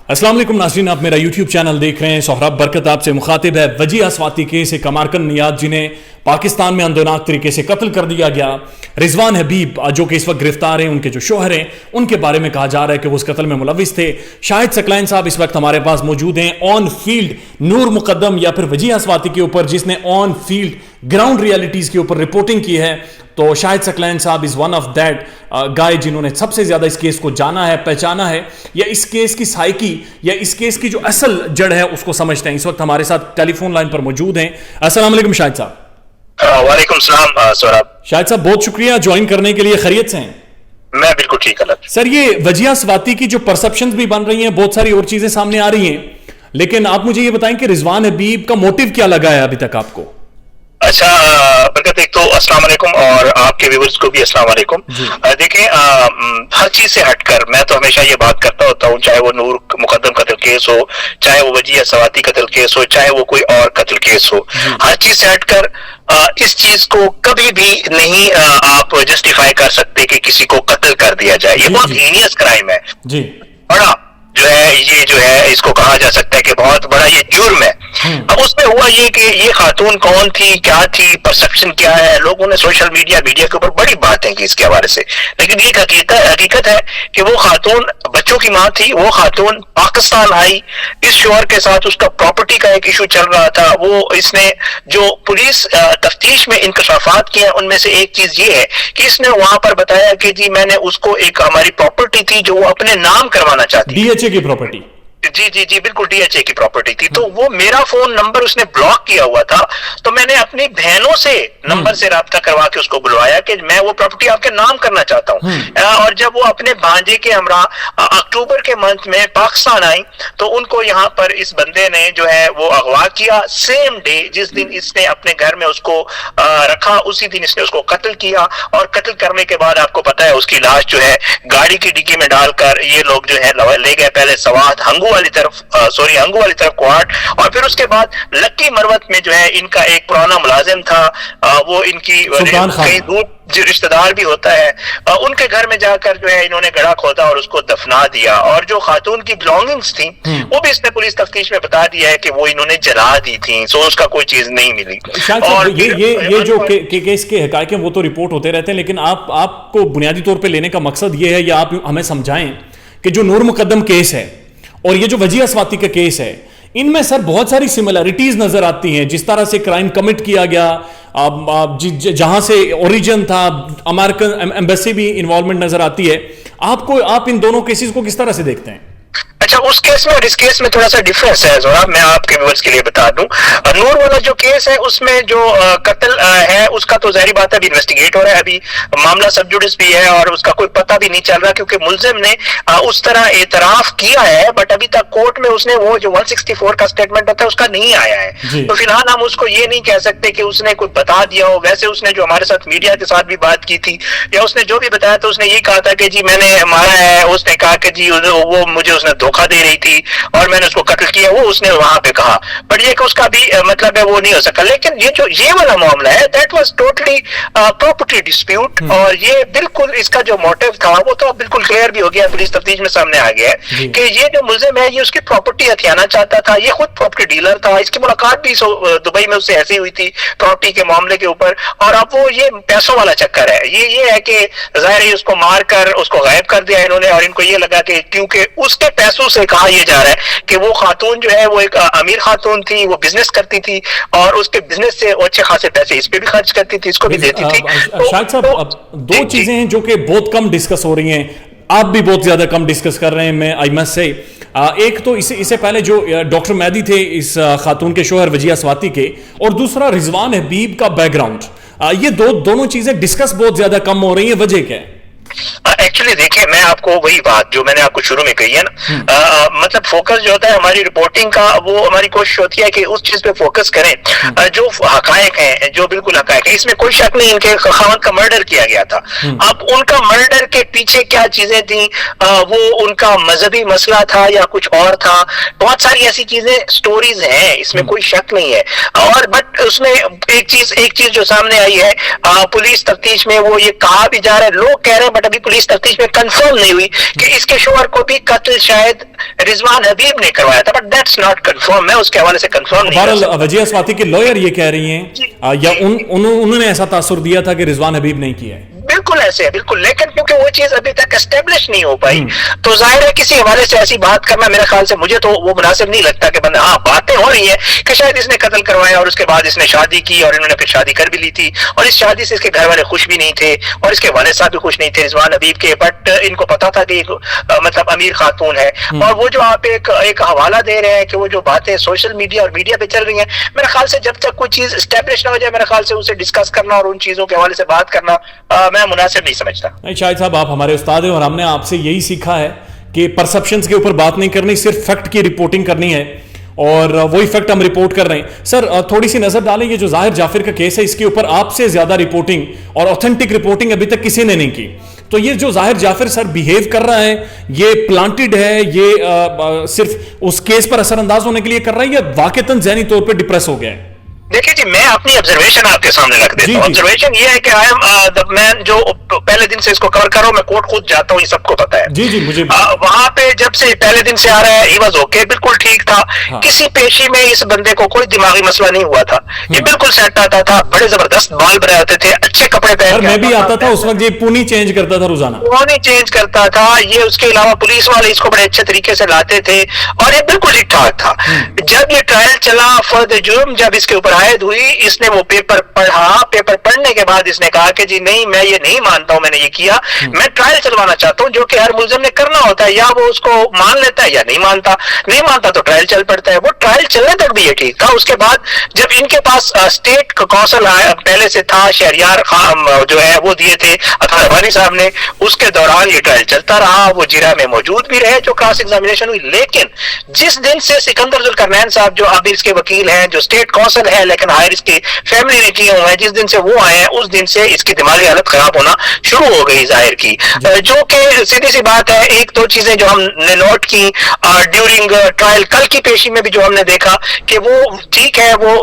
السلام علیکم ناظرین، آپ میرا یوٹیوب چینل دیکھ رہے ہیں. سہراب برکت آپ سے مخاطب ہے. وجیہ اسواتی کیس ایک امارکن نیاد جنہیں پاکستان میں اندوناک طریقے سے قتل کر دیا گیا. رضوان حبیب جو کہ اس وقت گرفتار ہیں، ان کے جو شوہر ہیں ان کے بارے میں کہا جا رہا ہے کہ وہ اس قتل میں ملوث تھے. شاہد ثقلین صاحب اس وقت ہمارے پاس موجود ہیں. آن فیلڈ نور مقدم یا پھر وجیہ اسواتی کے اوپر جس نے آن فیلڈ گراؤنڈ ریالٹیز کے اوپر رپورٹنگ کی ہے، تو شاہد ثقلین صاحب is one of that guy جنہوں نے سب سے زیادہ اس کیس کو جانا ہے، پہچانا ہے، یا اس کیس کی سائیکی یا اس کیس کی جو اصل جڑ ہے اس کو سمجھتے ہیں. اس وقت ہمارے ساتھ ٹیلی فون لائن پر موجود ہیں. السلام علیکم شاہد صاحب. وعلیکم السلام سوراب. شاہد صاحب بہت شکریہ جوائن کرنے کے لیے. خیریت سے ہیں؟ میں بالکل ٹھیک ہوں سر. یہ وجیہ اسواتی کی جو پرسپشنز بھی بن رہی ہیں، بہت ساری اور چیزیں سامنے آ رہی ہیں، لیکن آپ مجھے یہ بتائیں کہ رضوان حبیب کا موٹیو کیا لگا ہے ابھی تک آپ کو؟ اچھا برکت، ایک تو السلام علیکم اور آپ کے ویورز کو بھی السلام علیکم. دیکھیں، ہر چیز سے ہٹ کر میں تو ہمیشہ یہ بات کرتا ہوتا ہوں، چاہے وہ نور مقدم قتل کیس ہو، چاہے وہ وجیہ اسواتی قتل کیس ہو، چاہے وہ کوئی اور قتل کیس ہو، ہر چیز سے ہٹ کر اس چیز کو کبھی بھی نہیں آپ جسٹیفائی کر سکتے کہ کسی کو قتل کر دیا جائے. یہ بہت ہینیس کرائم ہے، بڑا جو ہے یہ جو ہے اس کو کہا جا سکتا ہے کہ بہت بڑا یہ جرم ہے. اب اس میں ہوا یہ کہ یہ خاتون کون تھی، کیا تھی، پرسپشن کیا ہے، لوگوں نے سوشل میڈیا کے اوپر بڑی باتیں کی اس کے حوالے سے، لیکن یہ حقیقت ہے کہ وہ خاتون بچوں کی ماں تھی. وہ خاتون پاکستان آئی، اس شوہر کے ساتھ اس کا پراپرٹی کا ایک ایشو چل رہا تھا. وہ اس نے جو پولیس تفتیش میں انکشافات کیے ہیں ان میں سے ایک چیز یہ ہے کہ اس نے وہاں پر بتایا کہ جی میں نے اس کو ایک ہماری پراپرٹی تھی جو وہ اپنے نام کروانا چاہتی تھی. ڈی ایچ اے کی پراپرٹی. جی بالکل ڈی ایچ اے کی پراپرٹی تھی. تو وہ میرا فون نمبر اس نے بلاک کیا ہوا تھا، تو میں نے اپنی بہنوں سے نمبر سے رابطہ کروا کے اس کو بلوایا کہ میں وہ پراپرٹی آپ کے نام کرنا چاہتا ہوں. اور جب وہ اپنے بھانجے کے ہمراہ اکتوبر کے منتھ میں پاکستان آئی تو ان کو یہاں پر اس بندے نے جو ہے وہ اغوا کیا. سیم ڈے جس دن اس نے اپنے گھر میں اس کو رکھا، اسی دن اس نے اس کو قتل کیا. اور قتل کرنے کے بعد آپ کو پتا ہے اس کی لاش جو ہے گاڑی کی ڈگی میں ڈال کر یہ لوگ جو ہے لے گئے، پہلے سوات ہنگو والی طرف کوہاٹ، اور پھر اس کے بعد لکی مروت میں جو ہے ان کا ایک پرانا ملازم تھا، وہ ان کی کئی دور جو رشتہ دار بھی ہوتا ہے، ان کے گھر میں جا کر جو ہے انہوں نے گڑھا کھودا اور اس کو دفنا دیا. اور جو خاتون کی بلانگنگز تھیں وہ بھی اس نے پولیس تفتیش میں بتا دیا ہے کہ وہ انہوں نے جلا دی تھیں. سو اس کا کوئی چیز نہیں ملی. اور یہ جو کیس کے حقائق ہیں وہ تو رپورٹ ہوتے رہتے ہیں، لیکن آپ کو بنیادی طور پہ لینے کا مقصد یہ ہے یا آپ ہمیں سمجھائیں کہ جو نور مقدم کیس ہے اور یہ جو وجیہ اسواتی کا کیس ہے، ان میں سر بہت ساری سملیرٹیز نظر آتی ہیں. جس طرح سے کرائم کمٹ کیا گیا، جہاں سے اوریجن تھا، امریکن ایمبیسی بھی انوالومنٹ نظر آتی ہے. آپ ان دونوں کیسز کو کس طرح سے دیکھتے ہیں؟ اچھا، اس کیس میں اور اس کیس میں تھوڑا سا ڈفرنس ہے ذرا، میں آپ کے ویورز کے لیے بتا دوں. نور والا جو کیس ہے اس میں جو قتل ہے اس کا تو ظاہری بات ہے ابھی انویسٹیگیٹ ہو رہا ہے، ابھی معاملہ سب جوڈس بھی ہے اور اس کا کوئی پتہ بھی نہیں چل رہا کیونکہ ملزم نے اس طرح اعتراف کیا ہے، بٹ ابھی تک کورٹ میں اس نے وہ جو 164 کا سٹیٹمنٹ ہوتا ہے اس کا نہیں آیا ہے. تو فی الحال ہم اس کو یہ نہیں کہہ سکتے کہ اس نے کوئی بتا دیا ہو. ویسے اس نے جو ہمارے ساتھ میڈیا کے ساتھ بھی بات کی تھی یا اس نے جو بھی بتایا تو اس نے یہ کہا تھا کہ جی میں نے مارا ہے. اس نے کہا کہ جی وہ مجھے اس نے دھوکہ دے رہی تھی اور میں نے اس کو قتل کیا، وہ اس نے وہاں پہ کہا. بٹ یہ کہ اس کا بھی مطلب ہے وہ نہیں ہو سکا. لیکن یہ والا معاملہ ہے that was totally property dispute, اور یہ بالکل اس کا جو موٹیو تھا وہ تو بالکل کلیئر بھی ہو گیا، پولیس تفتیش میں سامنے آ گیا ہے کہ یہ جو ملزم ہے یہ اس کی پراپرٹی ہتھیانا چاہتا تھا. یہ خود پراپرٹی ڈیلر تھا، اس کی ملاقات بھی دبئی میں اس سے ایسی ہوئی تھی پراپرٹی کے معاملے کے اوپر. اور اب وہ یہ پیسوں والا چکر ہے، یہ ہے کہ ظاہر ہے اس کو مار کر اس کو غائب کر دیا انہوں نے، اور ان کو یہ لگا کہ کیونکہ اس کے پیسوں سے کہا یہ جا رہا ہے کہ وہ خاتون جو ہے وہ ایک امیر خاتون تھی، وہ بزنس کرتی تھی اور اس کے بزنس سے اچھے خاصے پیسے اس پہ بھی خرچ کرتی تھی، اس کو بھی دیتی تھی. شاہد صاحب دو چیزیں ہیں جو کہ بہت کم ڈسکس ہو رہی ہیں، آپ بھی بہت زیادہ کم ڈسکس کر رہے ہیں. میں آئی مسٹ سے ایک تو اس سے پہلے جو ڈاکٹر مہدی تھے اس خاتون کے شوہر وجیہ اسواتی کے، اور دوسرا رضوان حبیب کا بیک گراؤنڈ. یہ دونوں چیزیں ڈسکس بہت زیادہ کم ہو رہی ہیں، وجہ کیا ہے؟ ایکچولی دیکھیں، میں آپ کو وہی بات جو میں نے آپ کو شروع میں کہی ہے نا، مطلب فوکس جو ہوتا ہے ہماری رپورٹنگ کا، وہ ہماری کوشش ہوتی ہے کہ اس چیز پہ فوکس کریں جو حقائق ہیں، جو بالکل حقائق ہیں. اس میں کوئی شک نہیں ان کے خاوند کا مرڈر کیا گیا تھا. اب ان کا مرڈر کے پیچھے کیا چیزیں تھیں، وہ ان کا مذہبی مسئلہ تھا یا کچھ اور تھا، بہت ساری ایسی چیزیں سٹوریز ہیں، اس میں کوئی شک نہیں ہے. اور بٹ اس میں ایک چیز جو سامنے آئی ہے پولیس تفتیش میں، وہ یہ کہا بھی جا رہا ہے، لوگ کہہ رہے ہیں बट अभी पुलिस तफ्तीश में कंफर्म नहीं हुई कि इसके शोहर को भी कत्ल शायद रिजवान हबीब ने करवाया था, बट दैट्स नॉट कंफर्म, मैं उसके हवाले से कंफर्म नहीं कर सकता। वजिया स्वाति के लॉयर ये कह रही हैं या उन्होंने ऐसा तासुर दिया था कि रिजवान हबीब नहीं किया है। बिल्कुल ऐसे है, बिल्कुल, लेकिन क्योंकि वो चीज अभी तक एस्टेब्लिश नहीं हो पाई तो जाहिर है किसी हवाले से ऐसी बात करना मेरे ख्याल से मुझे तो वो मुनासिब नहीं लगता कि बंदा, हाँ बातें हो रही है कि शायद इसने कत्ल करवाया और उसके बाद इसने शादी की और इन्होंने फिर शादी कर भी ली थी और इस शादी से इसके घर वाले खुश भी नहीं थे और इसके वालिद साहब भी खुश नहीं थे रिजवान हबीब के, बट इनको पता था कि मतलब अमीर खातून है। और वो जो आप एक हवाला दे रहे हैं कि वो जो बातें सोशल मीडिया और मीडिया पे चल रही हैं, मेरे ख्याल से जब तक कोई चीज एस्टेब्लिश ना हो जाए मेरे ख्याल से उसे डिस्कस करना और उन चीजों के हवाले से बात करना मैं मुनासिब नहीं समझता। नहीं शाहिद साहब, आप हमारे उस्ताद हैं और हमने आपसे यही सीखा है कि परसेप्शंस के ऊपर बात नहीं करनी, सिर्फ फैक्ट की रिपोर्टिंग करनी है और वही फैक्ट हम रिपोर्ट कर रहे हैं। सर थोड़ी सी नजर डालें, ये जो जाहिर जाफिर का केस है इसके ऊपर आपसे ज्यादा रिपोर्टिंग और ऑथेंटिक रिपोर्टिंग अभी तक किसी ने नहीं की, तो ये जो जाहिर जाफिर सर बिहेव कर रहा है ये प्लांटेड है, ये सिर्फ उस केस पर असरअंदाज होने के लिए कर रहा है या वाकईतन ज़हनी तौर पर डिप्रेस हो गया है? देखिए जी, मैं अपनी ऑब्जर्वेशन आपके सामने रख देता हूँ। ऑब्जर्वेशन ये है कि आई एम मैं जो पहले दिन से इसको कवर कर रहा हूँ, मैं कोर्ट खुद जाता हूँ, ये सबको पता है। जी जी, मुझे वहां पे जब से पहले दिन से आ रहा है ही वाज ओके, बिल्कुल ठीक था। हाँ। किसी पेशी में इस बंदे को कोई दिमागी मसला नहीं हुआ था, ये बिल्कुल सेट आता था, बड़े जबरदस्त बाल बनाए होते थे, अच्छे कपड़े पहन, मैं भी आता था उस वक्त, ये पूनी चेंज करता था रोजाना, पूनी चेंज करता था ये। उसके अलावा पुलिस वाले इसको बड़े अच्छे तरीके से लाते थे और ये बिल्कुल ठीक ठाक था। जब ये ट्रायल चला फर्द जुर्म, जब इसके ऊपर आयद हुई, इसने वो पेपर पढ़ा, पेपर पढ़ने के बाद इसने कहा कि जी नहीं, मैं ये नहीं मानता हूं मैंने ये किया, मैं ट्रायल चलवाना चाहता हूं, जो कि हर मुलजिम ने करना होता है, या वो उसको मान लेता है या नहीं मानता, नहीं मानता तो ट्रायल चल पड़ता है। वो ट्रायल चलने तक भी ये ठीक था। उसके बाद जब इनके पास स्टेट काउंसिल पहले से था, शहरियार जो है वो दिए थे अतार अबानी साहब ने, उसके दौरान ये ट्रायल चलता रहा, वो जिरा में मौजूद भी रहे जो क्रॉस एग्जामिनेशन हुई। लेकिन जिस दिन से सिकंदर जुल्करनैन साहब जो अब इसके वकील हैं, जो स्टेट काउंसिल है लेकिन हायर इसकी फैमिली ने किए हुए हैं, जिस दिन से वो आए हैं उस दिन से इसकी दिमागी हालत खराब होना शुरू हो गई जाहिर की, जो कि सीधी सी बात है। एक दो चीजें जो हमने नोट की ड्यूरिंग ट्रायल, कल की पेशी में भी जो हमने देखा कि वो ठीक है, वो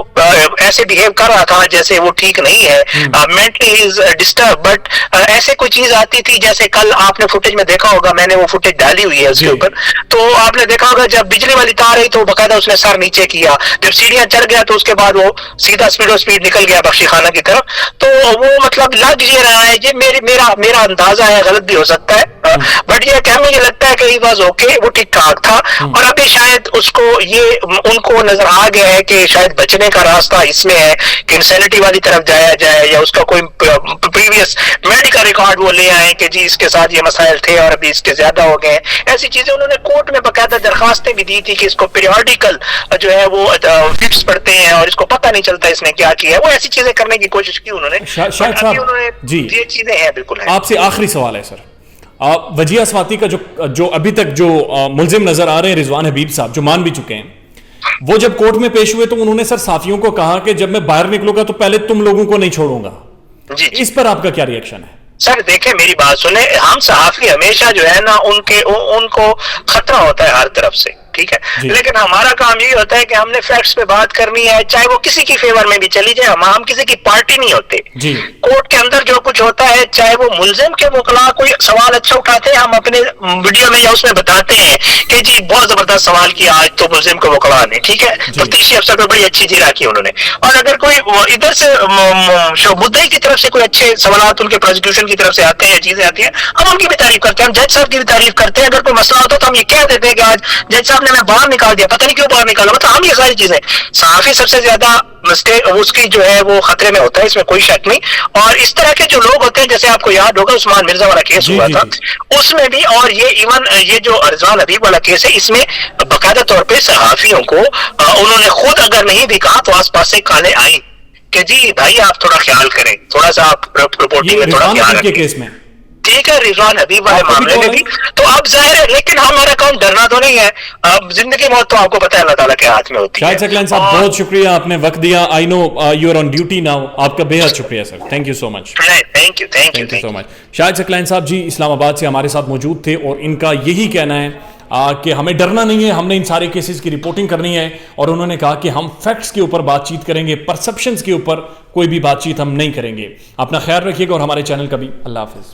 ऐसे बिहेव कर रहा था जैसे वो ठीक नहीं है, मेंटली इज डिस्टर्ब, बट ऐसे कोई चीज आती थी जैसे कल आपने फुटेज में देखा होगा, मैंने वो फुटेज डाली हुई है उसके ऊपर, तो आपने देखा होगा जब बिजली वाली तार आई तो बकायदा उसने सर नीचे किया, जब सीढ़ियां चढ़ गया तो उसके बाद वो सीधा स्पीड निकल गया बख्शी खाना की तरफ। तो वो मतलब लग ये रहा है, ये मेरा अंदाजा है, गलत भी हो सकता है, बट ये क्या मुझे लगता है कि ही वाज ओके, वो ठीक ठाक था। और अभी शायद उसको ये उनको नजर आ गया है कि शायद बचने का रास्ता इसमें है कि इंसैनिटी वाली तरफ जाया जाए, या उसका कोई प्रीवियस मेडिकल रिकॉर्ड वो ले आए कि जी इसके साथ ये मसाइल थे और अभी इसके ज्यादा हो गए। ऐसी चीजें उन्होंने कोर्ट में बकायदा दरखास्तें भी दी थी कि इसको पीरियोडिकल जो है वो फिक्स पढ़ते हैं और इसको पता नहीं चलता इसने क्या किया है, वो ऐसी चीजें करने की कोशिश की उन्होंने। शायद साहब जी, ये चीजें हैं बिल्कुल है। आपसे आखिरी सवाल है सर, वजिया स्वाति का जो अभी तक जो मुलजिम नजर आ रहे हैं रिजवान हबीब साहब, जो मान भी चुके हैं, वो जब कोर्ट में पेश हुए तो उन्होंने सर साथियों को कहा कि जब मैं बाहर निकलूंगा तो पहले तुम लोगों को नहीं छोड़ूंगा। जी, इस पर आपका क्या रिएक्शन है? सर देखें, मेरी बात सुने, हम सहाफी हमेशा जो है ना उनको खतरा होता है हर तरफ से, ठीक है, लेकिन हमारा काम ये होता है कि हमने फैक्ट्स पे बात करनी है, चाहे वो किसी की फेवर में भी चली जाए। हम किसी की पार्टी नहीं होते। कोर्ट के अंदर जो कुछ होता है, चाहे वो मुलजिम के वकला कोई सवाल अच्छा उठाते हैं, हम अपने वीडियो में या उसमें बताते हैं कि जी बहुत जबरदस्त सवाल किया आज तो मुलजिम के वकला ने, ठीक है, तफ्तीशी अफसर पे बड़ी अच्छी जिरा की उन्होंने। और अगर कोई इधर से मुद्दई की तरफ से कोई अच्छे सवाल उनके प्रोसिक्यूशन की तरफ से आते हैं, चीजें आती हैं, हम उनकी भी तारीफ करते हैं, हम जज साहब की भी तारीफ करते हैं। अगर कोई मसला होता तो हम ये कह देते हैं कि आज जज साहब ने मैं बाहर निकाल दिया, पता नहीं क्यों बाहर निकाला, मतलब हम ये सारी चीजें। सहाफी सबसे ज्यादा मिस्टेक उसकी जो है वो खतरे में होता है, इसमें कोई शक नहीं। और इस तरह के जो लोग होते हैं, जैसे आपको याद होगा उस्मान मिर्जा वाला केस हुआ था, उसमें भी, और ये इवन ये जो रिजवान हबीब वाला केस है, इसमें बाकायदा तौर पर सहाफियों को उन्होंने खुद अगर नहीं भी कहा तो आस पास से काले आई कि जी भाई आप थोड़ा ख्याल करें, थोड़ा सा आप रिपोर्टिंग में थोड़ा ख्याल रखें, ठीक है, रिजवान हबीब वाले मामले में भी। तो अब जाहिर है, लेकिन हमारा काम डरना तो नहीं है, अब जिंदगी मौत तो आपको पता है अल्लाह ताला के हाथ में होती है। शाहिद सकलैन साहब बहुत शुक्रिया, आपने वक्त दिया। I know you are on duty now, आपका बेहद शुक्रिया sir, thank you so much. Thank you so much. Shahid Saqlain साहब जी इस्लामाबाद से हमारे साथ मौजूद थे और इनका यही कहना है कि हमें डरना नहीं है, हमने इन सारे केसेस की रिपोर्टिंग करनी है, और उन्होंने कहा कि हम फैक्ट्स के ऊपर बातचीत करेंगे, परसेप्शंस के ऊपर कोई भी बातचीत हम नहीं करेंगे। अपना ख्याल रखिएगा और हमारे चैनल का भी। अल्लाह हाफिज।